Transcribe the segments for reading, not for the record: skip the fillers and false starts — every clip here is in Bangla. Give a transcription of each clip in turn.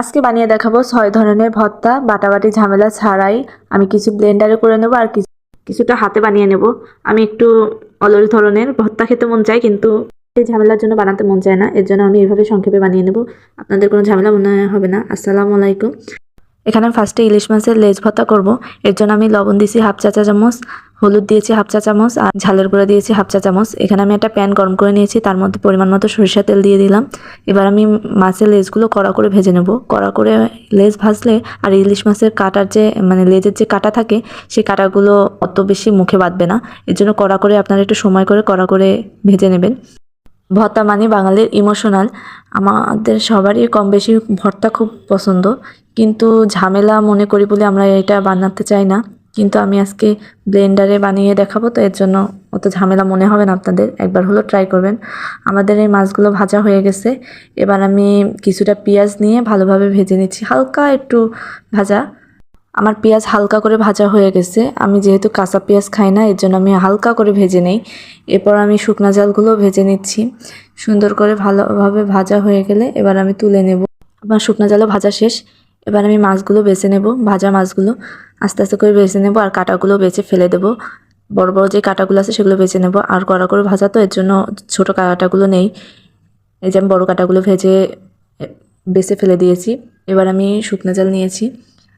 আজকে বানিয়ে দেখাবো 6 ধরনের ভর্তা বাটাবাটি ঝামেলা ছাড়াই। আমি কিছু ব্লেন্ডারে করে নেব আর কিছুটা হাতে বানিয়ে নেব। আমি একটু অলস ধরনের ভর্তা খেতে মন চায়, কিন্তু এই ঝামেলার জন্য বানাতে মন চায় না, এর জন্য আমি এভাবে সংক্ষেপে বানিয়ে নেব। আপনাদের কোনো ঝামেলা মনে হবে না। আসসালামু আলাইকুম। এখানে আমি ফার্স্টে ইলিশ মাছের লেজ ভর্তা করব। এর জন্য আমি লবণ দিয়েছি হাফ চা চামচ, হলুদ দিয়েছি হাফ চা চামচ আর ঝালের গুঁড়া দিয়েছি হাফ চা চামচ। এখানে আমি একটা প্যান গরম করে নিয়েছি, তার মধ্যে পরিমাণ মতো সরিষা তেল দিয়ে দিলাম। এবার আমি মাছের লেজগুলো কড়া করে ভেজে নেব। কড়া করে লেজ ভাজলে আর ইলিশ মাছের কাটার যে লেজের যে কাটা থাকে, সেই কাটাগুলো অত বেশি মুখে বাঁধবে না। এর জন্য কড়া করে আপনারা একটু সময় করে কড়া করে ভেজে নেবেন। ভর্তা মানে বাঙালির ইমোশনাল। আমাদের সবারই কম বেশি ভর্তা খুব পছন্দ, কিন্তু ঝামেলা মনে করি বলে আমরা এটা বানাতে চাই না। কিন্তু আমি আজকে ব্লেন্ডারে বানিয়ে দেখাবো, তো এর জন্য অত ঝামেলা মনে হবে না আপনাদের। একবার হলো ট্রাই করবেন। আমাদের এই মাছগুলো ভাজা হয়ে গেছে। এবার আমি কিছুটা পেঁয়াজ নিয়ে ভালোভাবে ভেজে নিচ্ছি, হালকা একটু ভাজা। আমার পেঁয়াজ হালকা করে ভাজা হয়ে গেছে। আমি যেহেতু কাঁচা পেঁয়াজ খাই না, এর জন্য আমি হালকা করে ভেজে নেই। এরপর আমি শুকনা ঝালগুলো ভেজে নিচ্ছি। সুন্দর করে ভালোভাবে ভাজা হয়ে গেলে এবার আমি তুলে নেব। আমার শুকনা ঝালও ভাজা শেষ। এবার আমি মাছগুলো বেছে নেব। ভাজা মাছগুলো আস্তে আস্তে করে বেছে নেব আর কাঁটাগুলো বেছে ফেলে দেব। বড় বড় যে কাঁটাগুলো আছে সেগুলো বেছে নেব। আর কড়া করে ভাজা, তো এর জন্য ছোট কাঁটাগুলো নেই। এই যে আমি বড় কাঁটাগুলো ভেজে বেছে ফেলে দিয়েছি। এবার আমি শুকনা ঝাল নিয়েছি।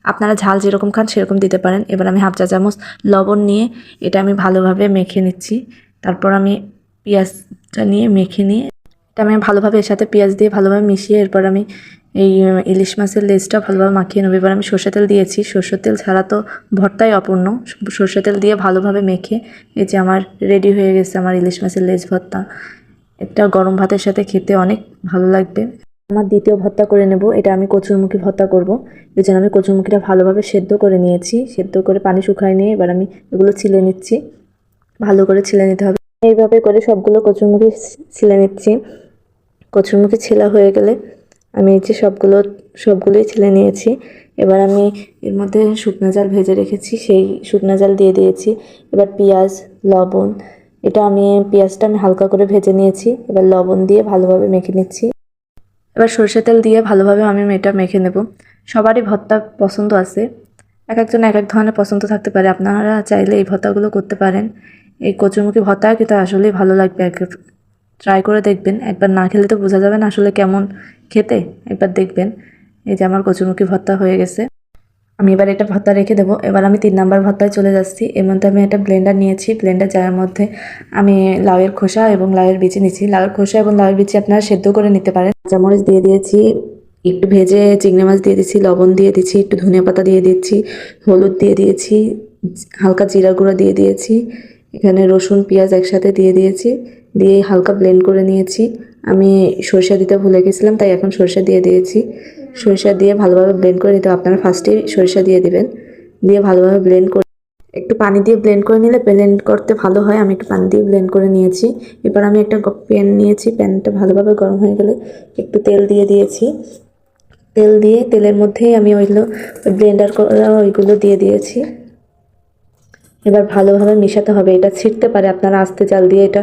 আপনারা ঝাল যেরকম খান সেরকম দিতে পারেন। এবার আমি হাফ চা চামচ লবণ নিয়ে এটা আমি ভালোভাবে মেখে নিচ্ছি। তারপর আমি পেঁয়াজটা নিয়ে মেখে নিয়ে এটা আমি ভালোভাবে এর সাথে পেঁয়াজ দিয়ে ভালোভাবে মিশিয়ে এরপর আমি এই ইলিশ মাছের লেজটা ভালোভাবে মাখিয়ে নেব। এবার আমি সরষের তেল দিয়েছি। সরষের তেল ছাড়া তো ভর্তাই অপূর্ণ। সরষের তেল দিয়ে ভালোভাবে মেখে এই যে আমার রেডি হয়ে গেছে আমার ইলিশ মাছের লেজ ভর্তা। এটা গরম ভাতের সাথে খেতে অনেক ভালো লাগবে। আমার দ্বিতীয় ভর্তা করে নেব। এটা আমি কচুরমুখী ভর্তা করব। এই জন্য আমি কচুরমুখীটা ভালোভাবে সেদ্ধ করে নিয়েছি। সেদ্ধ করে পানি শুকায় নিয়ে এবার আমি এগুলো ছিলে নিচ্ছি। ভালো করে ছিলে নিতে হবে। এইভাবে করে সবগুলো কচুরমুখী ছিলে নিচ্ছি। কচুরমুখী ছেলা হয়ে গেলে আমি এই যে সবগুলোই ছিলে নিয়েছি। এবার আমি এর মধ্যে শুকনো ঝাল ভেজে রেখেছি, সেই শুকনো ঝাল দিয়ে দিয়েছি। এবার পেঁয়াজ, লবণ, এটা আমি পেঁয়াজটা আমি হালকা করে ভেজে নিয়েছি। এবার লবণ দিয়ে ভালোভাবে মেখে নিচ্ছি। এবার সরষের তেল দিয়ে ভালোভাবে আমি এটা মেখে নেব। সবারই ভর্তা পছন্দ আছে, এক একজন এক এক ধরনের পছন্দ থাকতে পারে। আপনারা চাইলে এই ভর্তাগুলো করতে পারেন। এই কচুরমুখী ভর্তা কিন্তু আসলেই ভালো লাগবে। ট্রাই করে দেখবেন। একবার না খেলে তো বোঝা যাবে না আসলে কেমন খেতে। একবার দেখবেন। এই যে আমার কচুরমুখী ভর্তা হয়ে গেছে। আমি এবার এটা ভর্তা রেখে দেবো। এবার আমি 3 নাম্বার ভর্তায় চলে যাচ্ছি। এর মধ্যে আমি একটা ব্লেন্ডার নিয়েছি। ব্লেন্ডার যার মধ্যে আমি লাউয়ের খোসা এবং লাউয়ের বিচি নিচ্ছি। লাউয়ের খোসা এবং লাউয়ের বিচি আপনারা সেদ্ধ করে নিতে পারেন। কাঁচামরিচ দিয়ে দিয়েছি, একটু ভেজে চিংড়ি মাছ দিয়ে দিচ্ছি, লবণ দিয়ে দিচ্ছি, একটু ধনিয়া পাতা দিয়ে দিচ্ছি, হলুদ দিয়ে দিয়েছি, হালকা জিরা গুঁড়া দিয়ে দিয়েছি। এখানে রসুন পেঁয়াজ একসাথে দিয়ে দিয়েছি, দিয়ে হালকা ব্লেন্ড করে নিয়েছি। আমি সরিষা দিতে ভুলে গেছিলাম, তাই এখন সরিষা দিয়ে দিয়েছি। সরিষা দিয়ে ভালোভাবে ব্লেন্ড করে নিতে হবে। আপনারা ফার্স্টেই সরিষা দিয়ে দিবেন, দিয়ে ভালোভাবে ব্লেন্ড করে একটু পানি দিয়ে ব্লেন্ড করে নিলে ব্লেন্ড করতে ভালো হয়। আমি একটু পানি দিয়ে ব্লেন্ড করে নিয়েছি। এবার আমি একটা প্যান নিয়েছি। প্যানটা ভালোভাবে গরম হয়ে গেলে একটু তেল দিয়ে দিয়েছি। তেল দিয়ে তেলের মধ্যেই আমি ব্লেন্ডার করা ওইগুলো দিয়ে দিয়েছি। এবার ভালোভাবে মেশাতে হবে। এটা ছিটতে পারে, আপনারা আস্তে জাল দিয়ে এটা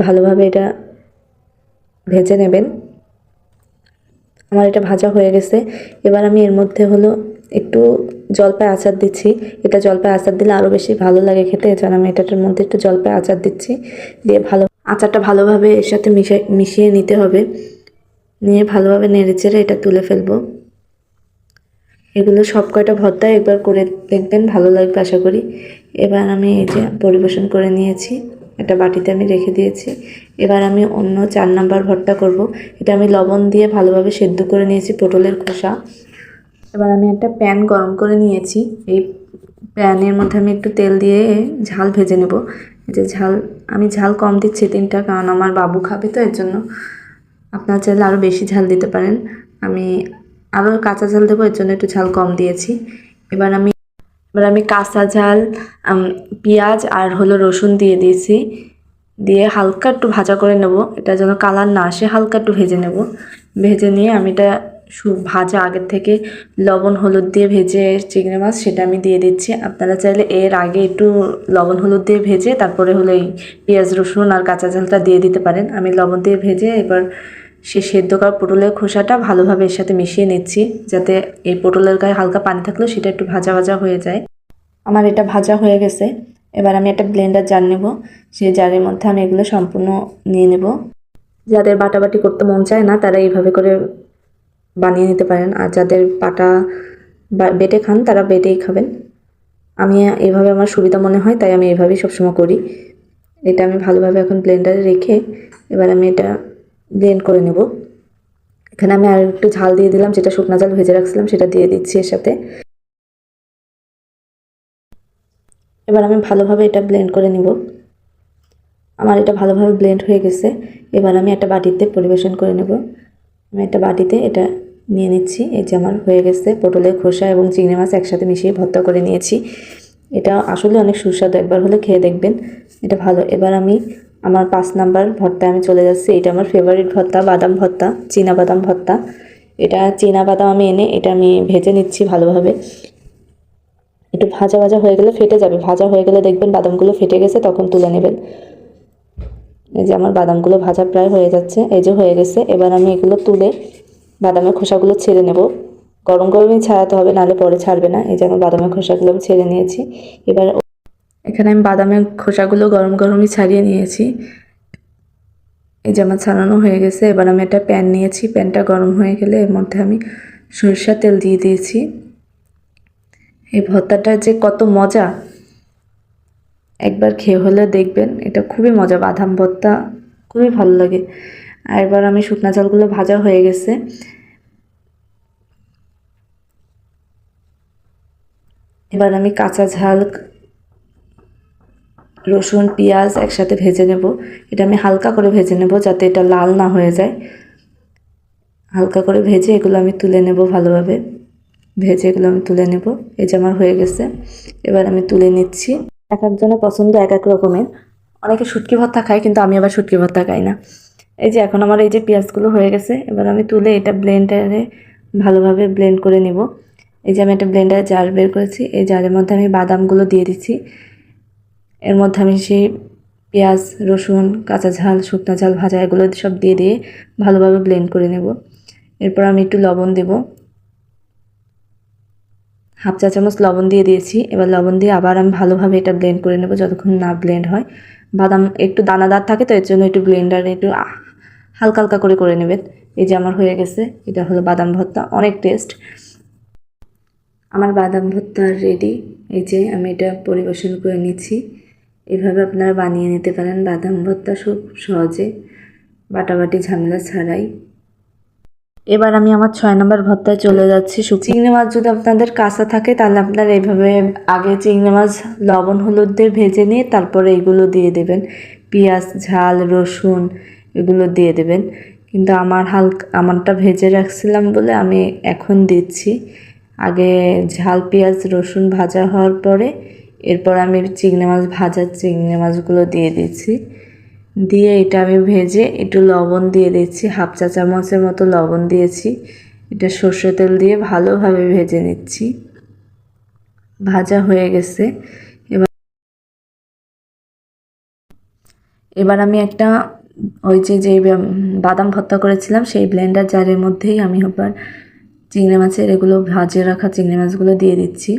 ভালোভাবে এটা ভেজে নেবেন। আমার এটা ভাজা হয়ে গেছে। এবার আমি এর মধ্যে একটু জলপাই আচার দিচ্ছি। এটা জলপাই আচার দিলে আরও বেশি ভালো লাগে খেতে। এজন্য আমি এটার মধ্যে একটু জলপাই আচার দিচ্ছি। দিয়ে আচারটা ভালোভাবে এর সাথে মিশিয়ে নিতে হবে। নিয়ে ভালোভাবে নেড়েচেড়ে এটা তুলে ফেলবো। এগুলো সব কয়টা ভর্তা একবার করে দেখবেন, ভালো লাগবে আশা করি। এবার আমি এই যে পরিবেশন করে নিয়েছি। একটা বাটিতে আমি রেখে দিয়েছি। এবার আমি অন্য 4 নাম্বার ভর্তা করব। এটা আমি লবণ দিয়ে ভালোভাবে সেদ্ধ করে নিয়েছি পটলের খোসা। এবার আমি একটা প্যান গরম করে নিয়েছি। এই প্যানের মধ্যে আমি একটু তেল দিয়ে ঝাল ভেজে নেব। এই যে আমি ঝাল কম দিচ্ছি 3টা, কারণ আমার বাবু খাবে, তো এর জন্য। আপনারা চাইলে আরও বেশি ঝাল দিতে পারেন। আমি আরও কাঁচা ঝাল দেবো, এর জন্য একটু ঝাল কম দিয়েছি। এবার আমি কাঁচা ঝাল, পেঁয়াজ আর রসুন দিয়ে দিয়েছি। দিয়ে হালকা একটু ভাজা করে নেব। এটা যেন কালার না আসে, হালকা একটু ভেজে নেব। ভেজে নিয়ে আমি এটা ভাজা আগের থেকে লবণ হলুদ দিয়ে ভেজে চিংড়ি মাছ সেটা আমি দিয়ে দিচ্ছি। আপনারা চাইলে এর আগে একটু লবণ হলুদ দিয়ে ভেজে তারপরে এই পেঁয়াজ রসুন আর কাঁচা ঝালটা দিয়ে দিতে পারেন। আমি লবণ দিয়ে ভেজে এবার সে সেদ্ধ করা পটলের খোসাটা ভালোভাবে এর সাথে মিশিয়ে নিচ্ছি, যাতে এই পটলের গায়ে হালকা পানি থাকলেও সেটা একটু ভাজা ভাজা হয়ে যায়। আমার এটা ভাজা হয়ে গেছে। এবার আমি একটা ব্লেন্ডার জার নেব, সেই জারের মধ্যে আমি এগুলো সম্পূর্ণ নিয়ে নেব। যাদের বাটাবাটি করতে মন চায় না তারা এইভাবে করে বানিয়ে নিতে পারেন, আর যাদের বাটা বেটে খান তারা বেটেই খাবেন। আমি এইভাবে আমার সুবিধা মনে হয়, তাই আমি এইভাবেই সবসময় করি। এটা আমি ভালোভাবে এখন ব্লেন্ডারে রেখে এবার আমি এটা ব্লেন্ড করে নেব। এখানে আমি আর একটু ঝাল দিয়ে দিলাম, যেটা শুকনা ঝাল ভেজে রাখছিলাম সেটা দিয়ে দিচ্ছি এর সাথে। এবার আমি ভালোভাবে এটা ব্লেন্ড করে নিব। আমার এটা ভালোভাবে ব্লেন্ড হয়ে গেছে। এবার আমি একটা বাটিতে পরিবেশন করে নেব। আমি একটা বাটিতে এটা নিয়ে নিচ্ছি। এই যে আমার হয়ে গেছে, পটলের খোসা এবং চিংড়ি মাছ একসাথে মিশিয়ে ভর্তা করে নিয়েছি। এটা আসলে অনেক সুস্বাদু, একবার হলে খেয়ে দেখবেন, এটা ভালো। এবার আমি আমার 5 নাম্বার ভর্তা আমি চলে যাচ্ছি। এটা আমার ফেভারিট ভর্তা, বাদাম ভর্তা, চীনা বাদাম ভর্তা। এটা চীনা বাদাম আমি এনে এটা আমি ভেজে নিচ্ছি ভালোভাবে। একটু ভাজা ভাজা হয়ে গেলে ফেটে যাবে, ভাজা হয়ে গেলে দেখবেন বাদামগুলো ফেটে গেছে, তখন তুলে নেবেন। এই যে আমার বাদামগুলো ভাজা প্রায় হয়ে যাচ্ছে, এই যে হয়ে গেছে। এবার আমি এগুলো তুলে বাদামের খোসাগুলো ছেড়ে নেব। গরম গরমই ছাড়াতে হবে, নাহলে পরে ছাড়বে না। এই যে আমার বাদামের খোসাগুলো আমি ছেড়ে নিয়েছি। এবার এখানে আমি বাদামের খোসাগুলো গরম গরমই ছাড়িয়ে নিয়েছি। এই যে আমার ছাড়ানো হয়ে গেছে। এবার আমি একটা প্যান নিয়েছি, প্যানটা গরম হয়ে গেলে এর মধ্যে আমি সরিষার তেল দিয়ে দিয়েছি। এই ভর্তাটা যে কত মজা, একবার খেয়ে হলে দেখবেন, এটা খুবই মজা। বাদাম ভর্তা খুবই ভালো লাগে। আর এবার আমি শুকনা ঝালগুলো ভাজা হয়ে গেছে। এবার আমি কাঁচা ঝাল, রসুন, পেঁয়াজ একসাথে ভেজে নেব। এটা আমি হালকা করে ভেজে নেব, যাতে এটা লাল না হয়ে যায়। হালকা করে ভেজে এগুলো আমি তুলে নেব, ভালোভাবে ভেজে এগুলো আমি তুলে নেব। এই যে আমার হয়ে গেছে, এবার আমি তুলে নিচ্ছি। এক একজনের পছন্দ এক এক রকমের। অনেকে শুটকি ভর্তা খায়, কিন্তু আমি আবার শুটকি ভর্তা খাই না। এই যে এখন আমার এই যে পেঁয়াজগুলো হয়ে গেছে, এবার আমি তুলে এটা ব্লেন্ডারে ভালোভাবে ব্লেন্ড করে নেব। এই যে আমি একটা ব্লেন্ডারে জার বের করেছি, এই জারের মধ্যে আমি বাদামগুলো দিয়ে দিচ্ছি। এর মধ্যে আমি সেই পেঁয়াজ, রসুন, কাঁচা ঝাল, শুকনা ঝাল ভাজা এগুলো সব দিয়ে ভালোভাবে ব্লেন্ড করে নেব। এরপর আমি একটু লবণ দেব, হাফ চা চামচ লবণ দিয়ে দিয়েছি। এবার লবণ দিয়ে আবার আমি ভালোভাবে এটা ব্লেন্ড করে নেব, যতক্ষণ না ব্লেন্ড হয়। বাদাম একটু দানাদার থাকে, তো এর জন্য একটু ব্লেন্ডারে একটু হালকা হালকা করে নেবেন। এই যে আমার হয়ে গেছে, এটা হলো বাদাম ভর্তা, অনেক টেস্ট। আমার বাদাম ভর্তা রেডি। এই যে আমি এটা পরিবেশন করে নিচ্ছি। এভাবে আপনারা বানিয়ে নিতে পারেন বাদাম ভর্তা খুব সহজে, বাটাবাটি ঝামেলা ছাড়াই। এবার আমি আমার 6 নম্বর ভর্তায় চলে যাচ্ছি। চিংড়ি মাছ যদি আপনাদের কাঁচা থাকে তাহলে আপনারা এইভাবে আগে চিংড়ি মাছ লবণ হলুদ দিয়ে ভেজে নিয়ে তারপরে এগুলো দিয়ে দেবেন, পেঁয়াজ, ঝাল, রসুন এগুলো দিয়ে দেবেন। কিন্তু আমারটা ভেজে রাখছিলাম বলে আমি এখন দিচ্ছি। আগে ঝাল, পেঁয়াজ, রসুন ভাজা হওয়ার পরে এরপর আমি ভাজা চিংড়ি মাছগুলো দিয়ে দিচ্ছি। দিয়ে এটা আমি ভেজে একটু লবণ দিয়ে দিচ্ছি, হাফ চা চামচের মতো লবণ দিয়েছি। এটা সর্ষে তেল দিয়ে ভালোভাবে ভেজে নিচ্ছি। ভাজা হয়ে গেছে। এবার আমি একটা ওই যে বাদাম ভর্তা করেছিলাম সেই ব্লেন্ডার জারের মধ্যেই আমি আবার চিংড়ি মাছের এগুলো ভাজে রাখা চিংড়ি মাছগুলো দিয়ে দিচ্ছি।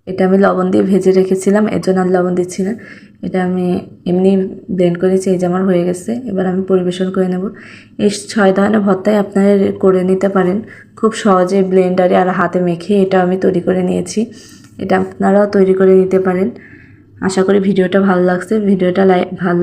এটা আমি লবণ দিয়ে ভেজে রেখেছিলাম, এর জন্য আর লবণ দিচ্ছি না। এটা আমি এমনি ব্লেন্ড করেছি। এই যে আমার হয়ে গেছে। এবার আমি পরিবেশন করে নেব। এই 6 ধরনের ভর্তাই আপনারা করে নিতে পারেন খুব সহজে, ব্লেন্ডারে আর হাতে মেখে। এটা আমি তৈরি করে নিয়েছি, এটা আপনারাও তৈরি করে নিতে পারেন। আশা করি ভিডিওটা ভালো লাগছে। ভিডিওটা ভালো